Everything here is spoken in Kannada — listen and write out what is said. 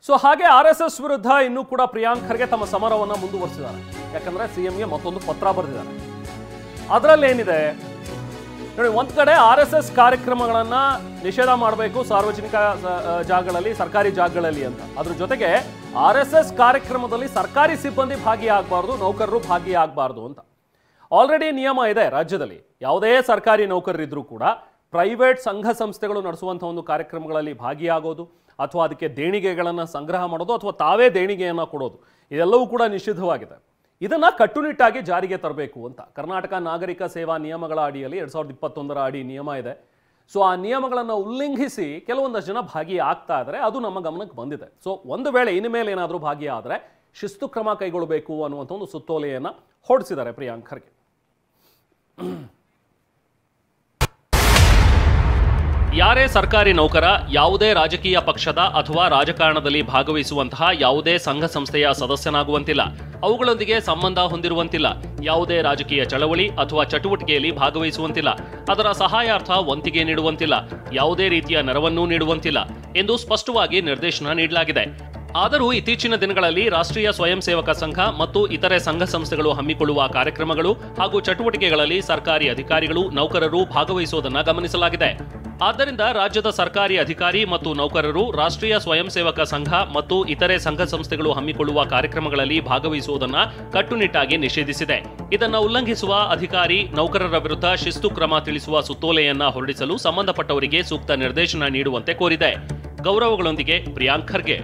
ಸೊ ಹಾಗೆ RSS ವಿರುದ್ಧ ಇನ್ನೂ ಕೂಡ ಪ್ರಿಯಾಂಕ್ ಖರ್ಗೆ ತಮ್ಮ ಸಮರವನ್ನು ಮುಂದುವರಿಸಿದ್ದಾರೆ. ಯಾಕಂದ್ರೆ ಸಿಎಂಗೆ ಮತ್ತೊಂದು ಪತ್ರ ಬರೆದಿದ್ದಾರೆ. ಅದರಲ್ಲಿ ಏನಿದೆ ನೋಡಿ, ಒಂದ್ ಕಡೆ RSS ಕಾರ್ಯಕ್ರಮಗಳನ್ನ ನಿಷೇಧ ಮಾಡಬೇಕು ಸಾರ್ವಜನಿಕ ಜಾಗಗಳಲ್ಲಿ, ಸರ್ಕಾರಿ ಜಾಗಗಳಲ್ಲಿ ಅಂತ. ಅದ್ರ ಜೊತೆಗೆ RSS ಕಾರ್ಯಕ್ರಮದಲ್ಲಿ ಸರ್ಕಾರಿ ಸಿಬ್ಬಂದಿ ಭಾಗಿಯಾಗಬಾರ್ದು, ನೌಕರರು ಭಾಗಿಯಾಗಬಾರ್ದು ಅಂತ ಆಲ್ರೆಡಿ ನಿಯಮ ಇದೆ ರಾಜ್ಯದಲ್ಲಿ. ಯಾವುದೇ ಸರ್ಕಾರಿ ನೌಕರರಿದ್ರೂ ಕೂಡ ಪ್ರೈವೇಟ್ ಸಂಘ ಸಂಸ್ಥೆಗಳು ನಡೆಸುವಂಥ ಒಂದು ಕಾರ್ಯಕ್ರಮಗಳಲ್ಲಿ ಭಾಗಿಯಾಗೋದು ಅಥವಾ ಅದಕ್ಕೆ ದೇಣಿಗೆಗಳನ್ನು ಸಂಗ್ರಹ ಮಾಡೋದು ಅಥವಾ ತಾವೇ ದೇಣಿಗೆಯನ್ನು ಕೊಡೋದು ಇದೆಲ್ಲವೂ ಕೂಡ ನಿಷಿದ್ಧವಾಗಿದೆ. ಇದನ್ನ ಕಟ್ಟುನಿಟ್ಟಾಗಿ ಜಾರಿಗೆ ತರಬೇಕು ಅಂತ ಕರ್ನಾಟಕ ನಾಗರಿಕ ಸೇವಾ ನಿಯಮಗಳ ಅಡಿಯಲ್ಲಿ 2021ರ ಅಡಿ ನಿಯಮ ಇದೆ. ಸೊ ಆ ನಿಯಮಗಳನ್ನು ಉಲ್ಲಂಘಿಸಿ ಕೆಲವೊಂದಷ್ಟು ಜನ ಭಾಗಿಯಾಗ್ತಾ ಇದ್ದಾರೆ, ಅದು ನಮ್ಮ ಗಮನಕ್ಕೆ ಬಂದಿದೆ. ಸೊ ಒಂದು ವೇಳೆ ಇನ್ಮೇಲೆ ಏನಾದರೂ ಭಾಗಿಯಾದರೆ ಶಿಸ್ತು ಕ್ರಮ ಕೈಗೊಳ್ಳಬೇಕು ಅನ್ನುವಂಥ ಒಂದು ಸುತ್ತೋಲೆಯನ್ನು ಹೊರಡಿಸಿದ್ದಾರೆ ಪ್ರಿಯಾಂಕ್ ಖರ್ಗೆ. ಯಾರೇ ಸರ್ಕಾರಿ ನೌಕರ ಯಾವುದೇ ರಾಜಕೀಯ ಪಕ್ಷದ ಅಥವಾ ರಾಜಕಾರಣದಲ್ಲಿ ಭಾಗವಹಿಸುವಂತಹ ಯಾವುದೇ ಸಂಘ ಸಂಸ್ಥೆಯ ಸದಸ್ಯನಾಗುವಂತಿಲ್ಲ, ಅವುಗಳೊಂದಿಗೆ ಸಂಬಂಧ ಹೊಂದಿರುವಂತಿಲ್ಲ, ಯಾವುದೇ ರಾಜಕೀಯ ಚಳವಳಿ ಅಥವಾ ಚಟುವಟಿಕೆಯಲ್ಲಿ ಭಾಗವಹಿಸುವಂತಿಲ್ಲ, ಅದರ ಸಹಾಯಾರ್ಥ ವಂತಿಗೆ ನೀಡುವಂತಿಲ್ಲ, ಯಾವುದೇ ರೀತಿಯ ನೆರವನ್ನೂ ನೀಡುವಂತಿಲ್ಲ ಎಂದು ಸ್ಪಷ್ಟವಾಗಿ ನಿರ್ದೇಶನ ನೀಡಲಾಗಿದೆ. ಆದರೂ ಇತ್ತೀಚಿನ ದಿನಗಳಲ್ಲಿ ರಾಷ್ಟ್ರೀಯ ಸ್ವಯಂ ಸೇವಕ ಸಂಘ ಮತ್ತು ಇತರೆ ಸಂಘ ಸಂಸ್ಥೆಗಳು ಹಮ್ಮಿಕೊಳ್ಳುವ ಕಾರ್ಯಕ್ರಮಗಳು ಹಾಗೂ ಚಟುವಟಿಕೆಗಳಲ್ಲಿ ಸರ್ಕಾರಿ ಅಧಿಕಾರಿಗಳು, ನೌಕರರು ಭಾಗವಹಿಸುವುದನ್ನು ಗಮನಿಸಲಾಗಿದೆ. ಆದ್ದರಿಂದ ರಾಜ್ಯದ ಸರ್ಕಾರಿ ಅಧಿಕಾರಿ ಮತ್ತು ನೌಕರರು ರಾಷ್ಟ್ರೀಯ ಸ್ವಯಂ ಸೇವಕ ಸಂಘ ಮತ್ತು ಇತರೆ ಸಂಘ ಸಂಸ್ಥೆಗಳು ಹಮ್ಮಿಕೊಳ್ಳುವ ಕಾರ್ಯಕ್ರಮಗಳಲ್ಲಿ ಭಾಗವಹಿಸುವುದನ್ನು ಕಟ್ಟುನಿಟ್ಟಾಗಿ ನಿಷೇಧಿಸಿದೆ. ಇದನ್ನು ಉಲ್ಲಂಘಿಸುವ ಅಧಿಕಾರಿ, ನೌಕರರ ವಿರುದ್ಧ ಶಿಸ್ತು ಕ್ರಮ ತಿಳಿಸುವ ಸುತ್ತೋಲೆಯನ್ನ ಹೊರಡಿಸಲು ಸಂಬಂಧಪಟ್ಟವರಿಗೆ ಸೂಕ್ತ ನಿರ್ದೇಶನ ನೀಡುವಂತೆ ಕೋರಿದೆ. ಗೌರವಗಳೊಂದಿಗೆ ಪ್ರಿಯಾಂಕ್ ಖರ್ಗೆ.